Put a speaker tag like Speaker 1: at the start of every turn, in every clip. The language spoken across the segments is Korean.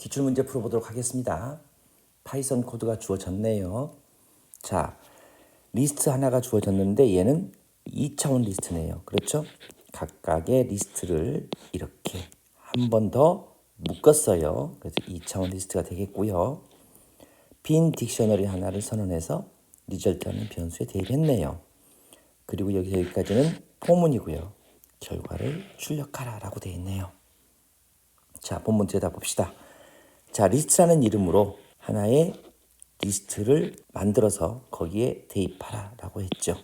Speaker 1: 기출문제 풀어보도록 하겠습니다. 파이썬 코드가 주어졌네요. 자, 리스트 하나가 주어졌는데 얘는 2차원 리스트네요. 그렇죠? 각각의 리스트를 이렇게 한 번 더 묶었어요. 그래서 2차원 리스트가 되겠고요. 빈 딕셔너리 하나를 선언해서 리절트라는 변수에 대입했네요. 그리고 여기까지는 포문이고요. 결과를 출력하라 라고 되어 있네요. 자, 본문 들여다봅시다. 자, 리스트라는 이름으로 하나의 리스트를 만들어서 거기에 대입하라 라고 했죠.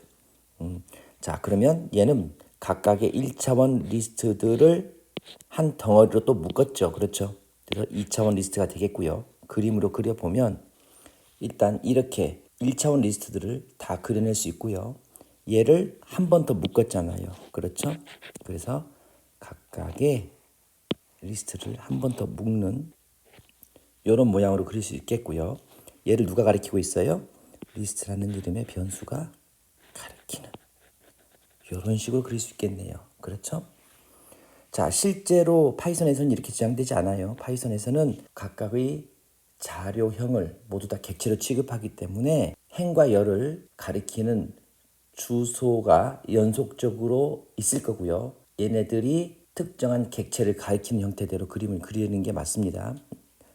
Speaker 1: 자, 그러면 얘는 각각의 1차원 리스트들을 한 덩어리로 또 묶었죠. 그렇죠? 그래서 2차원 리스트가 되겠고요. 그림으로 그려보면 일단 이렇게 1차원 리스트들을 다 그려낼 수 있고요. 얘를 한 번 더 묶었잖아요. 그렇죠? 그래서 각각의 리스트를 한 번 더 묶는 이런 모양으로 그릴 수 있겠고요. 얘를 누가 가리키고 있어요? 리스트라는 이름의 변수가 가리키는 이런 식으로 그릴 수 있겠네요. 그렇죠? 자, 실제로 파이썬에서는 이렇게 지정되지 않아요. 파이썬에서는 각각의 자료형을 모두 다 객체로 취급하기 때문에 행과 열을 가리키는 주소가 연속적으로 있을 거고요. 얘네들이 특정한 객체를 가리키는 형태대로 그림을 그리는 게 맞습니다.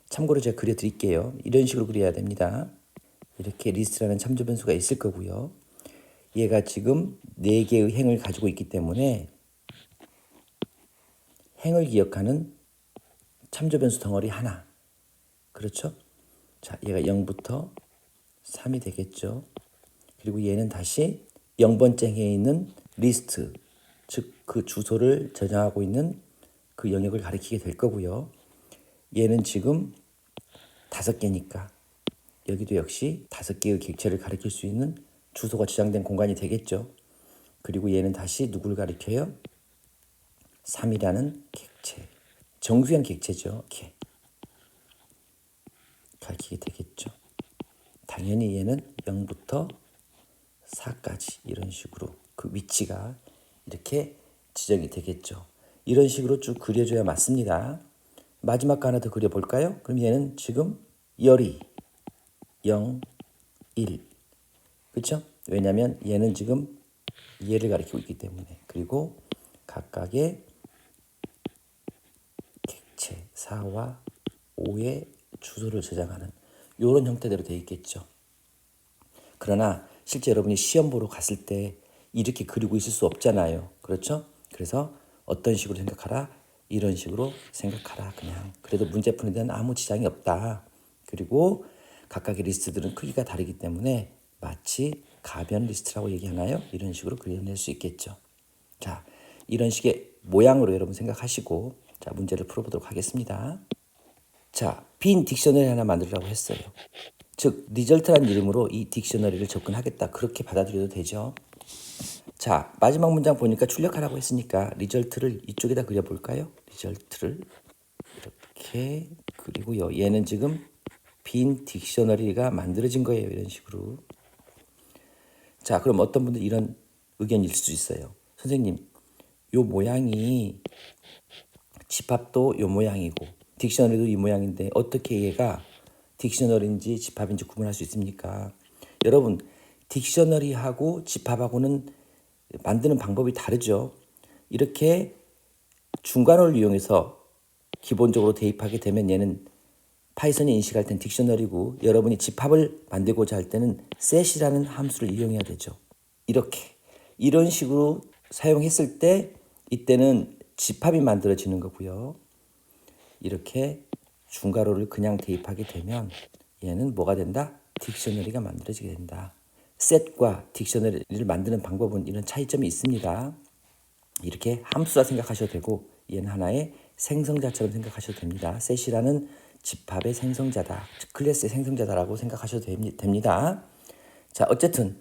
Speaker 1: 참고로 제가 그려드릴게요. 이런 식으로 그려야 됩니다. 이렇게 리스트라는 참조 변수가 있을 거고요. 얘가 지금 4개의 행을 가지고 있기 때문에 행을 기억하는 참조 변수 덩어리 하나. 그렇죠? 자, 얘가 0부터 3이 되겠죠. 그리고 얘는 다시 0번째 행에 있는 리스트, 즉 그 주소를 저장하고 있는 그 영역을 가리키게 될 거고요. 얘는 지금 5개니까 여기도 역시 5개의 객체를 가리킬 수 있는 주소가 저장된 공간이 되겠죠. 그리고 얘는 다시 누구를 가리켜요? 3이라는 객체, 정수형 객체죠. 이렇게 가리키게 되겠죠. 당연히 얘는 0부터 4까지 이런 식으로 그 위치가 이렇게 지정이 되겠죠. 이런 식으로 쭉 그려줘야 맞습니다. 마지막 거 하나 더 그려볼까요? 그럼 얘는 지금 열이 0, 1. 그렇죠? 왜냐하면 얘는 지금 얘를 가리키고 있기 때문에. 그리고 각각의 객체 4와 5의 주소를 저장하는 이런 형태대로 되어 있겠죠. 그러나 실제 여러분이 시험 보러 갔을 때 이렇게 그리고 있을 수 없잖아요. 그렇죠? 그래서 어떤 식으로 생각하라? 이런 식으로 생각하라. 그냥. 그래도 문제 푸는 데는 아무 지장이 없다. 그리고 각각의 리스트들은 크기가 다르기 때문에 마치 가변 리스트라고 얘기하나요? 이런 식으로 그려낼 수 있겠죠. 자, 이런 식의 모양으로 여러분 생각하시고 자, 문제를 풀어보도록 하겠습니다. 자, 빈 딕셔너리 하나 만들라고 했어요. 즉, 리절트라는 이름으로 이 딕셔너리를 접근하겠다. 그렇게 받아들여도 되죠. 자, 마지막 문장 보니까 출력하라고 했으니까 리절트를 이쪽에다 그려볼까요? 리절트를 이렇게 그리고요. 얘는 지금 빈 딕셔너리가 만들어진 거예요. 이런 식으로. 자, 그럼 어떤 분들 이런 의견이 있을 수 있어요. 선생님, 요 모양이 집합도 요 모양이고 딕셔너리도 이 모양인데 어떻게 얘가 딕셔너리인지 집합인지 구분할 수 있습니까? 여러분, 딕셔너리하고 집합하고는 만드는 방법이 다르죠. 이렇게 중괄호를 이용해서 기본적으로 대입하게 되면 얘는 파이썬이 인식할 땐 딕셔너리고 여러분이 집합을 만들고자 할 때는 set이라는 함수를 이용해야 되죠. 이렇게 이런 식으로 사용했을 때 이때는 집합이 만들어지는 거고요. 이렇게 중괄호를 그냥 대입하게 되면 얘는 뭐가 된다? 딕셔너리가 만들어지게 된다. set과 딕셔너리를 만드는 방법은 이런 차이점이 있습니다. 이렇게 함수라 생각하셔도 되고 얘는 하나의 생성자처럼 생각하셔도 됩니다. set이라는 집합의 생성자다. 즉 클래스의 생성자다라고 생각하셔도 됩니다. 자, 어쨌든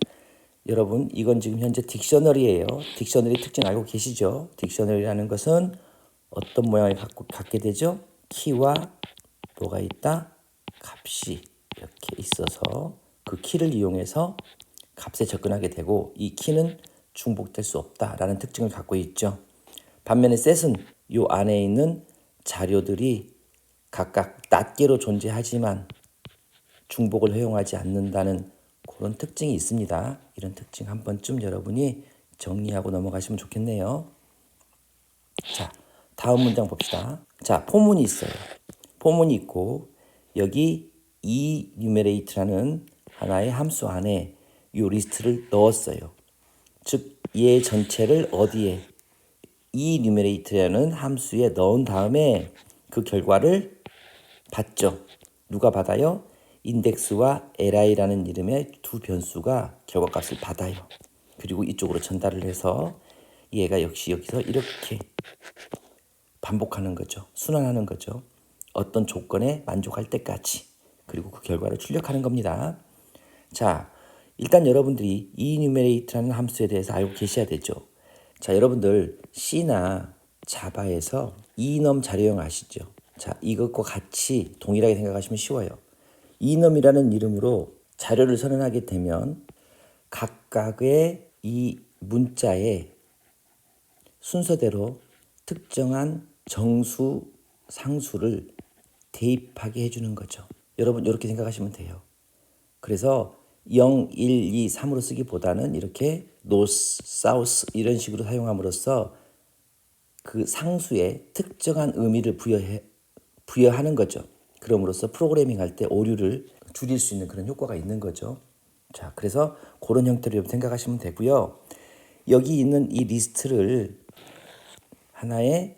Speaker 1: 여러분 이건 지금 현재 딕셔너리예요. 딕셔너리 특징 알고 계시죠? 딕셔너리라는 것은 어떤 모양을 갖게 되죠? 키와 뭐가 있다? 값이 이렇게 있어서 그 키를 이용해서 값에 접근하게 되고 이 키는 중복될 수 없다라는 특징을 갖고 있죠. 반면에 set은 이 안에 있는 자료들이 각각 낱개로 존재하지만 중복을 허용하지 않는다는 그런 특징이 있습니다. 이런 특징 한 번쯤 여러분이 정리하고 넘어가시면 좋겠네요. 자, 다음 문장 봅시다. 자, 포문이 있어요. 포문이 있고 여기 enumerate라는 하나의 함수 안에 이 리스트를 넣었어요. 즉, 얘 전체를 어디에 enumerate라는 함수에 넣은 다음에 그 결과를 받죠. 누가 받아요? 인덱스와 li라는 이름의 두 변수가 결과값을 받아요. 그리고 이쪽으로 전달을 해서 얘가 역시 여기서 이렇게 반복하는 거죠. 순환하는 거죠. 어떤 조건에 만족할 때까지. 그리고 그 결과를 출력하는 겁니다. 자, 일단 여러분들이 enumerate라는 함수에 대해서 알고 계셔야 되죠. 자, 여러분들 C나 자바에서 enum 자료형 아시죠? 자, 이것과 같이 동일하게 생각하시면 쉬워요. enum이라는 이름으로 자료를 선언하게 되면 각각의 이 문자의 순서대로 특정한 정수, 상수를 대입하게 해주는 거죠. 여러분 이렇게 생각하시면 돼요. 그래서 0, 1, 2, 3으로 쓰기보다는 이렇게 north, south 이런 식으로 사용함으로써 그 상수에 특정한 의미를 부여하는 거죠. 그럼으로써 프로그래밍 할 때 오류를 줄일 수 있는 그런 효과가 있는 거죠. 자, 그래서 그런 형태로 생각하시면 되고요. 여기 있는 이 리스트를 하나의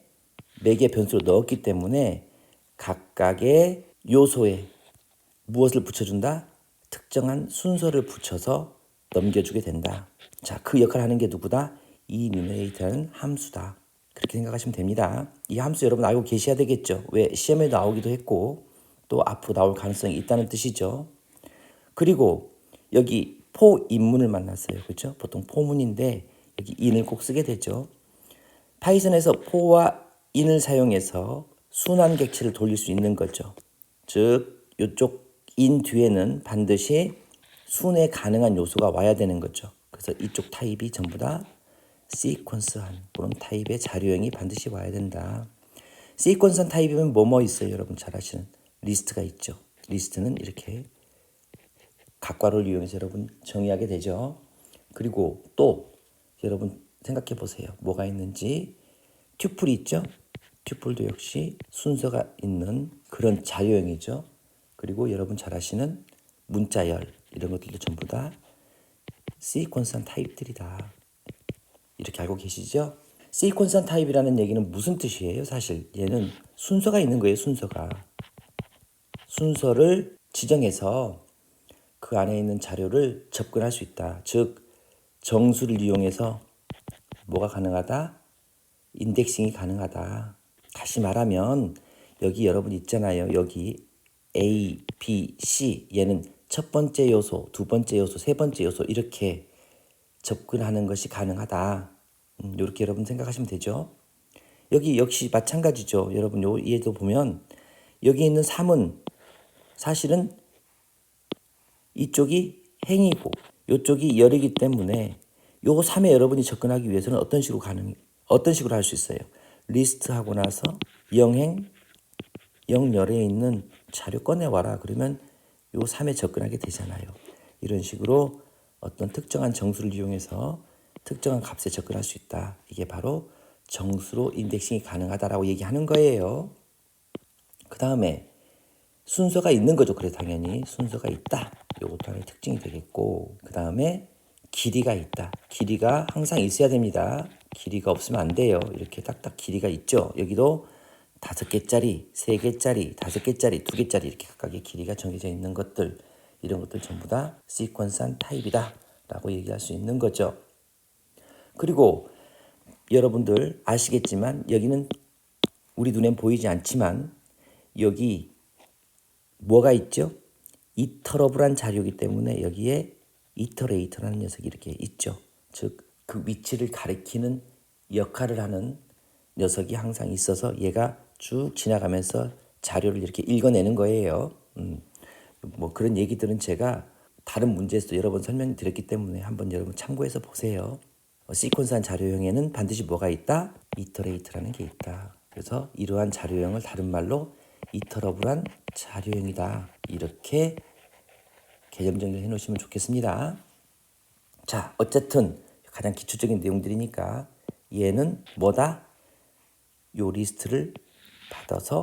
Speaker 1: 매개 변수로 넣었기 때문에 각각의 요소에 무엇을 붙여준다? 특정한 순서를 붙여서 넘겨주게 된다. 자, 그 역할을 하는 게 누구다? enumerate라는 함수다. 그렇게 생각하시면 됩니다. 이 함수 여러분 알고 계셔야 되겠죠. 왜? 시험에 나오기도 했고 또 앞으로 나올 가능성이 있다는 뜻이죠. 그리고 여기 포 인문을 만났어요. 그렇죠? 보통 포문인데 여기 in을 꼭 쓰게 되죠. 파이썬에서 포와 in을 사용해서 순환 객체를 돌릴 수 있는 거죠. 즉 이쪽 in 뒤에는 반드시 순회 가능한 요소가 와야 되는 거죠. 그래서 이쪽 타입이 전부 다 시퀀스한 그런 타입의 자료형이 반드시 와야 된다. 시퀀스한 타입이면 뭐뭐 있어요? 여러분 잘 아시는 리스트가 있죠. 리스트는 이렇게 각괄호를 이용해서 여러분 정의하게 되죠. 그리고 또 여러분 생각해 보세요. 뭐가 있는지. 튜플이 있죠. 튜플도 역시 순서가 있는 그런 자료형이죠. 그리고 여러분 잘 아시는 문자열 이런 것들도 전부 다 시퀀스한 타입들이다. 이렇게 알고 계시죠? 시퀀스한 타입이라는 얘기는 무슨 뜻이에요? 사실 얘는 순서가 있는 거예요. 순서가. 순서를 지정해서 그 안에 있는 자료를 접근할 수 있다. 즉 정수를 이용해서 뭐가 가능하다? 인덱싱이 가능하다. 다시 말하면 여기 여러분 있잖아요. 여기 A, B, C 얘는 첫 번째 요소, 두 번째 요소, 세 번째 요소 이렇게 접근하는 것이 가능하다. 이렇게 여러분 생각하시면 되죠. 여기 역시 마찬가지죠. 여러분 요 얘도 보면 여기 있는 3은 사실은 이쪽이 행이고 이쪽이 열이기 때문에 요 3에 여러분이 접근하기 위해서는 어떤 식으로 할 수 있어요? 리스트 하고 나서 영행, 영열에 있는 자료 꺼내와라. 그러면 요 3에 접근하게 되잖아요. 이런 식으로 어떤 특정한 정수를 이용해서 특정한 값에 접근할 수 있다. 이게 바로 정수로 인덱싱이 가능하다라고 얘기하는 거예요. 그 다음에 순서가 있는 거죠. 그래 당연히 순서가 있다. 요것도 하나의 특징이 되겠고 그 다음에 길이가 있다. 길이가 항상 있어야 됩니다. 길이가 없으면 안 돼요. 이렇게 딱딱 길이가 있죠. 여기도 5개짜리, 3개짜리, 5개짜리, 2개짜리 이렇게 각각의 길이가 정해져 있는 것들 이런 것들 전부 다 시퀀스한 타입이다 라고 얘기할 수 있는 거죠. 그리고 여러분들 아시겠지만 여기는 우리 눈엔 보이지 않지만 여기 뭐가 있죠? 이터러블한 자료이기 때문에 여기에 이터레이터라는 녀석이 이렇게 있죠. 즉 그 위치를 가리키는 역할을 하는 녀석이 항상 있어서 얘가 쭉 지나가면서 자료를 이렇게 읽어내는 거예요. 뭐 그런 얘기들은 제가 다른 문제에서도 여러 번 설명드렸기 때문에 한번 여러분 참고해서 보세요. 시퀀스한 자료형에는 반드시 뭐가 있다? 이터레이트라는 게 있다. 그래서 이러한 자료형을 다른 말로 이터러블한 자료형이다. 이렇게 개념 정리를 해놓으시면 좋겠습니다. 자, 어쨌든 가장 기초적인 내용들이니까 얘는 뭐다? 요 리스트를 받아서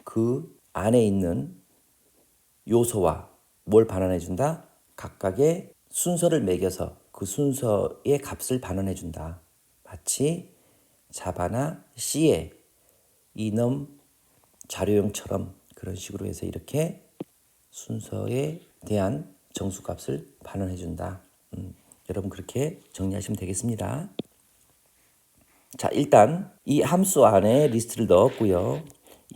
Speaker 1: 그 안에 있는 요소와 뭘 반환해준다? 각각의 순서를 매겨서 그 순서의 값을 반환해준다. 마치 자바나 C의 이넘 자료형처럼 그런 식으로 해서 이렇게 순서에 대한 정수값을 반환해준다. 여러분 그렇게 정리하시면 되겠습니다. 자, 일단 이 함수 안에 리스트를 넣었고요.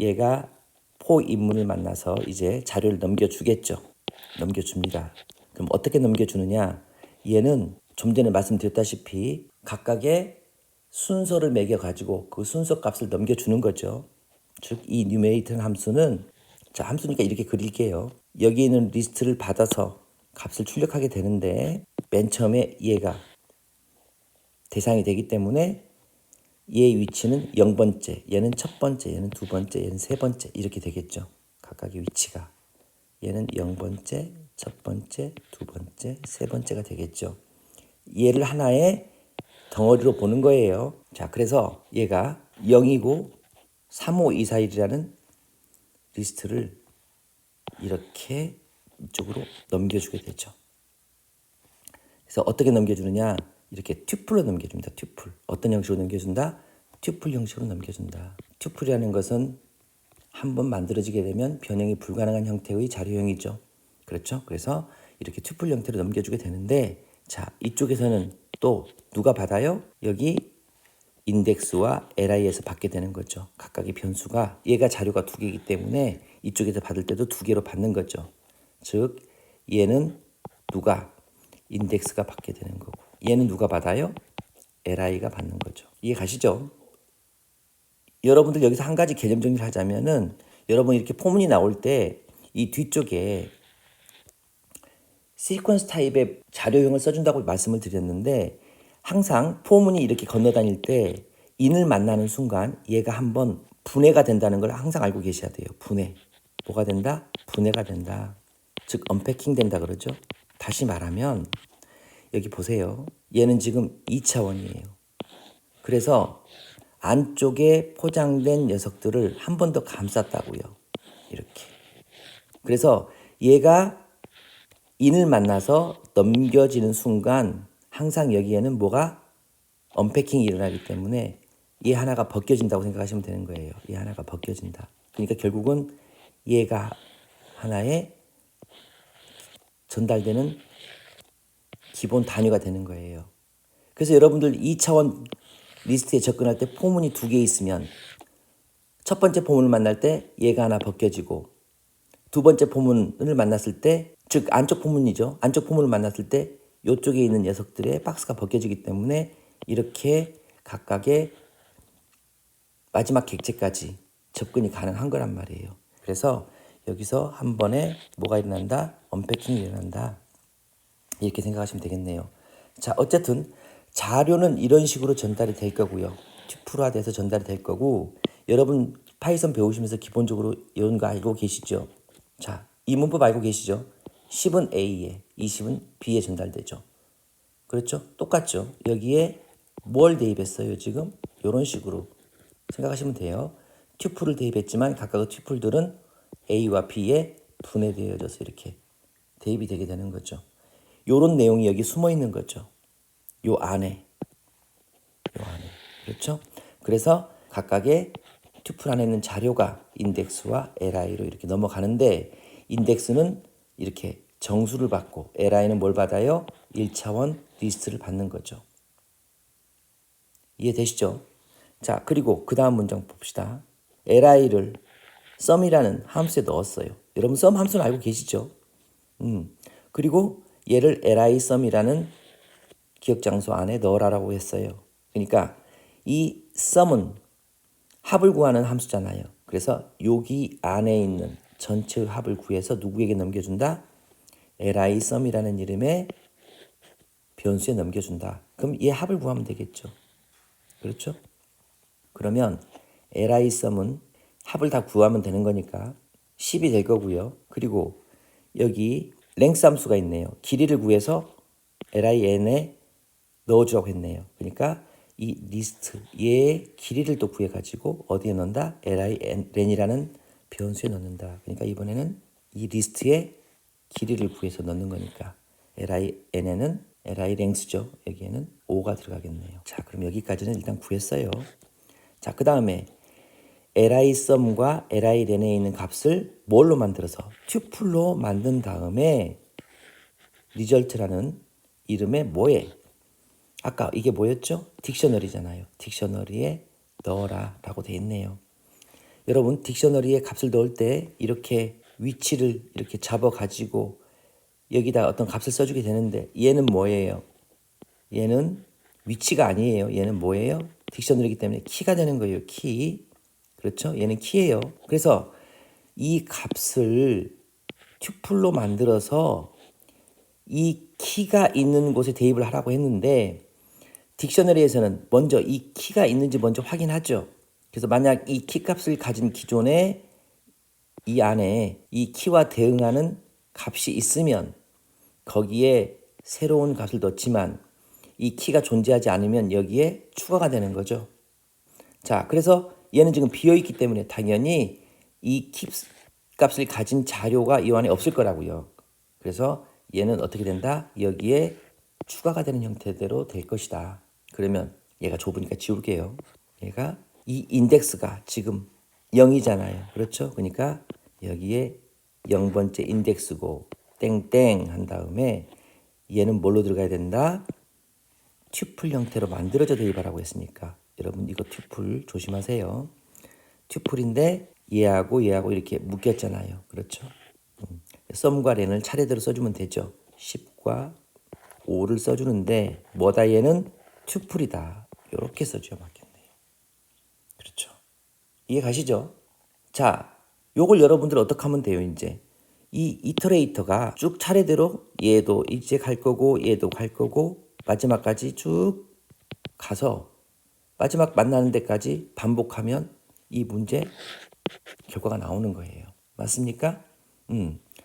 Speaker 1: 얘가 포 인문을 만나서 이제 자료를 넘겨주겠죠. 넘겨줍니다. 그럼 어떻게 넘겨주느냐? 얘는 좀 전에 말씀드렸다시피 각각의 순서를 매겨가지고 그 순서 값을 넘겨주는 거죠. 즉, 이 numerate 함수는, 자, 함수니까 이렇게 그릴게요. 여기 있는 리스트를 받아서 값을 출력하게 되는데 맨 처음에 얘가 대상이 되기 때문에 얘의 위치는 0번째, 얘는 첫 번째, 얘는 두 번째, 얘는 세 번째 이렇게 되겠죠. 각각의 위치가. 얘는 0번째, 첫 번째, 두 번째, 세 번째가 되겠죠. 얘를 하나의 덩어리로 보는 거예요. 자, 그래서 얘가 0이고 3, 5, 2, 4, 1이라는 리스트를 이렇게 이쪽으로 넘겨주게 되죠. 그래서 어떻게 넘겨주느냐? 이렇게 튜플로 넘겨줍니다. 튜플. 어떤 형식으로 넘겨준다? 튜플 형식으로 넘겨준다. 튜플이라는 것은 한번 만들어지게 되면 변형이 불가능한 형태의 자료형이죠. 그렇죠? 그래서 이렇게 튜플 형태로 넘겨주게 되는데, 자, 이쪽에서는 또 누가 받아요? 여기 인덱스와 li에서 받게 되는 거죠. 각각의 변수가, 얘가 자료가 두 개이기 때문에 이쪽에서 받을 때도 두 개로 받는 거죠. 즉 얘는 누가 인덱스가 받게 되는 거고, 얘는 누가 받아요? li가 받는 거죠. 이해 가시죠? 여러분들 여기서 한 가지 개념 정리를 하자면은, 여러분 이렇게 포문이 나올 때 이 뒤쪽에 시퀀스 타입의 자료형을 써준다고 말씀을 드렸는데, 항상 포문이 이렇게 건너다닐 때 인을 만나는 순간 얘가 한번 분해가 된다는 걸 항상 알고 계셔야 돼요. 분해. 뭐가 된다? 분해가 된다. 즉 언패킹 된다 그러죠. 다시 말하면 여기 보세요. 얘는 지금 2차원이에요. 그래서 안쪽에 포장된 녀석들을 한 번 더 감쌌다고요. 이렇게. 그래서 얘가 인을 만나서 넘겨지는 순간 항상 여기에는 뭐가 언패킹이 일어나기 때문에 얘 하나가 벗겨진다고 생각하시면 되는 거예요. 얘 하나가 벗겨진다. 그러니까 결국은 얘가 하나의 전달되는 기본 단위가 되는 거예요. 그래서 여러분들 2차원 리스트에 접근할 때 포문이 두 개 있으면 첫 번째 포문을 만날 때 얘가 하나 벗겨지고, 두 번째 포문을 만났을 때, 즉 안쪽 포문이죠. 안쪽 포문을 만났을 때 이쪽에 있는 녀석들의 박스가 벗겨지기 때문에 이렇게 각각의 마지막 객체까지 접근이 가능한 거란 말이에요. 그래서 여기서 한 번에 뭐가 일어난다? 언패킹이 일어난다. 이렇게 생각하시면 되겠네요. 자, 어쨌든 자료는 이런 식으로 전달이 될 거고요. 튜플화돼서 전달이 될 거고, 여러분 파이썬 배우시면서 기본적으로 이런 거 알고 계시죠? 자, 이 문법 알고 계시죠? 10은 A에, 20은 B에 전달되죠. 그렇죠? 똑같죠? 여기에 뭘 대입했어요, 지금? 이런 식으로 생각하시면 돼요. 튜플을 대입했지만 각각의 튜플들은 A와 B에 분해되어져서 이렇게 대입이 되게 되는 거죠. 요런 내용이 여기 숨어 있는 거죠. 요 안에. 그렇죠? 그래서 각각의 튜플 안에 있는 자료가 인덱스와 li로 이렇게 넘어가는데, 인덱스는 이렇게 정수를 받고 li는 뭘 받아요? 1차원 리스트를 받는 거죠. 이해되시죠? 자, 그리고 그 다음 문장 봅시다. li를 sum이라는 함수에 넣었어요. 여러분 sum 함수는 알고 계시죠? 그리고 얘를 li sum이라는 기억 장소 안에 넣으라고 했어요. 그러니까 이 sum은 합을 구하는 함수잖아요. 그래서 여기 안에 있는 전체의 합을 구해서 누구에게 넘겨준다? li sum이라는 이름의 변수에 넘겨준다. 그럼 얘 합을 구하면 되겠죠. 그렇죠? 그러면 li sum은 합을 다 구하면 되는 거니까 10이 될 거고요. 그리고 여기 랭스 함수가 있네요. 길이를 구해서 lin에 넣어주라고 했네요. 그러니까 이 리스트 얘의 길이를 또 구해가지고 어디에 넣는다? lin이라는 변수에 넣는다. 그러니까 이번에는 이 리스트의 길이를 구해서 넣는 거니까 lin에는 li랭스죠. 여기에는 5가 들어가겠네요. 자, 그럼 여기까지는 일단 구했어요. 자, 그 다음에 lisum과 lilen에 있는 값을 뭘로 만들어서 튜플로 만든 다음에 result라는 이름의 뭐에 아까 이게 뭐였죠? 딕셔너리잖아요. 딕셔너리에 넣어라 라고 돼 있네요. 여러분 딕셔너리에 값을 넣을 때 이렇게 위치를 이렇게 잡아 가지고 여기다 어떤 값을 써주게 되는데 얘는 뭐예요? 얘는 위치가 아니에요. 얘는 뭐예요? 딕셔너리이기 때문에 키가 되는 거예요. 키. 그렇죠? 얘는 키예요. 그래서 이 값을 튜플로 만들어서 이 키가 있는 곳에 대입을 하라고 했는데 딕셔너리에서는 먼저 이 키가 있는지 먼저 확인하죠. 그래서 만약 이 키 값을 가진 기존에 이 안에 이 키와 대응하는 값이 있으면 거기에 새로운 값을 넣지만 이 키가 존재하지 않으면 여기에 추가가 되는 거죠. 자, 그래서 얘는 지금 비어있기 때문에 당연히 이 키 값을 가진 자료가 이 안에 없을 거라고요. 그래서 얘는 어떻게 된다? 여기에 추가가 되는 형태대로 될 것이다. 그러면 얘가 좁으니까 지울게요. 얘가 이 인덱스가 지금 0이잖아요. 그렇죠? 그러니까 여기에 0번째 인덱스고 땡땡 한 다음에 얘는 뭘로 들어가야 된다? 튜플 형태로 만들어져 대입하라고 했으니까 여러분 이거 튜플 조심하세요. 튜플인데 얘하고 얘하고 이렇게 묶였잖아요. 그렇죠? 썸과 렌을 차례대로 써주면 되죠. 10과 5를 써주는데 뭐다 얘는 튜플이다. 이렇게 써줘야 맞겠네요. 그렇죠? 이해 가시죠? 자, 요걸 여러분들 어떻게 하면 돼요, 이제? 이 이터레이터가 쭉 차례대로 얘도 이제 갈 거고 얘도 갈 거고 마지막까지 쭉 가서 마지막 만나는 데까지 반복하면 이 문제 결과가 나오는 거예요. 맞습니까?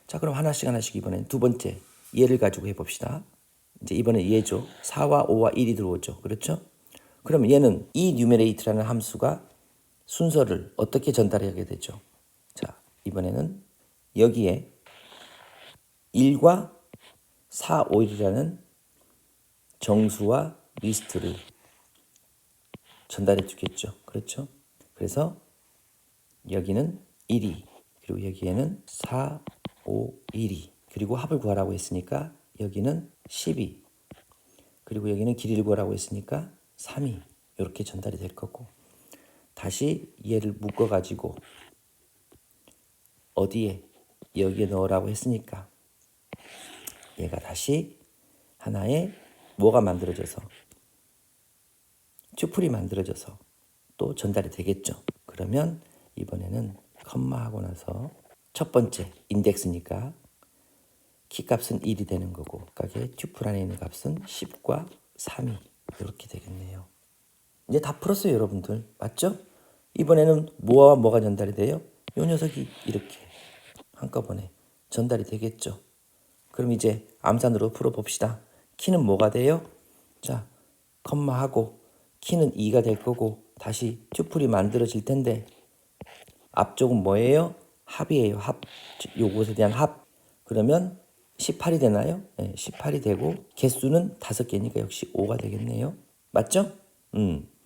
Speaker 1: 자, 그럼 하나씩 하나씩 이번엔 두 번째 얘를 가지고 해봅시다. 이제 이번엔 얘죠. 4와 5와 1이 들어오죠. 그렇죠? 그러면 얘는 이 numerato라는 함수가 순서를 어떻게 전달하게 되죠? 자, 이번에는 여기에 1과 4, 5, 1이라는 정수와 리스트를 전달해 주겠죠. 그렇죠? 그래서 여기는 1이 그리고 여기에는 4, 5, 1이 그리고 합을 구하라고 했으니까 여기는 12 그리고 여기는 길이를 구하라고 했으니까 3이 이렇게 전달이 될 거고 다시 얘를 묶어가지고 어디에 여기에 넣으라고 했으니까 얘가 다시 하나의 뭐가 만들어져서 튜플이 만들어져서 또 전달이 되겠죠. 그러면 이번에는 컴마하고 나서 첫 번째 인덱스니까 키값은 1이 되는 거고 각의 튜플 안에 있는 값은 10과 3이 이렇게 되겠네요. 이제 다 풀었어요, 여러분들. 맞죠? 이번에는 뭐와 뭐가 전달이 돼요? 이 녀석이 이렇게 한꺼번에 전달이 되겠죠. 그럼 이제 암산으로 풀어봅시다. 키는 뭐가 돼요? 자, 컴마하고 키는 2가 될 거고 다시 튜플이 만들어질 텐데 앞쪽은 뭐예요? 합이에요. 합. 요것에 대한 합. 그러면 18이 되나요? 네, 18이 되고 개수는 5개니까 역시 5가 되겠네요. 맞죠?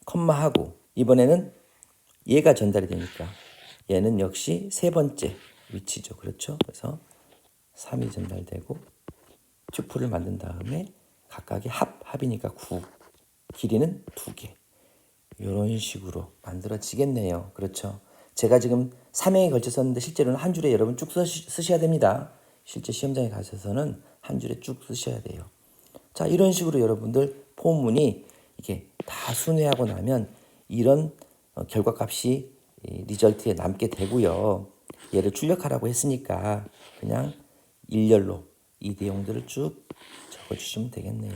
Speaker 1: 컴마하고 이번에는 얘가 전달이 되니까 얘는 역시 세 번째 위치죠. 그렇죠? 그래서 3이 전달되고 튜플을 만든 다음에 각각의 합이니까 9 길이는 2개 이런 식으로 만들어지겠네요. 그렇죠? 제가 지금 3회에 걸쳐 썼는데 실제로는 한 줄에 여러분 쭉 쓰셔야 됩니다. 실제 시험장에 가셔서는 한 줄에 쭉 쓰셔야 돼요. 자, 이런 식으로 여러분들 포문이 이게 다 순회하고 나면 이런 결과값이 리절트에 남게 되고요. 얘를 출력하라고 했으니까 그냥 일렬로 이 내용들을 쭉 적어주시면 되겠네요.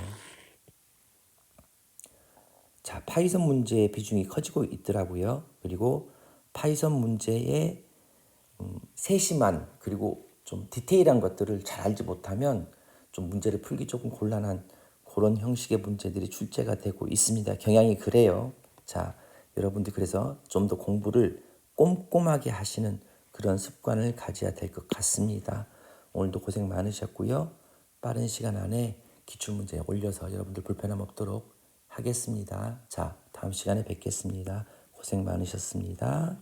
Speaker 1: 자, 파이썬 문제의 비중이 커지고 있더라고요. 그리고 파이썬 문제의 세심한 그리고 좀 디테일한 것들을 잘 알지 못하면 좀 문제를 풀기 조금 곤란한 그런 형식의 문제들이 출제가 되고 있습니다. 경향이 그래요. 자, 여러분들 그래서 좀 더 공부를 꼼꼼하게 하시는 그런 습관을 가져야 될 것 같습니다. 오늘도 고생 많으셨고요. 빠른 시간 안에 기출문제 올려서 여러분들 불편함 없도록 하겠습니다. 자, 다음 시간에 뵙겠습니다. 고생 많으셨습니다.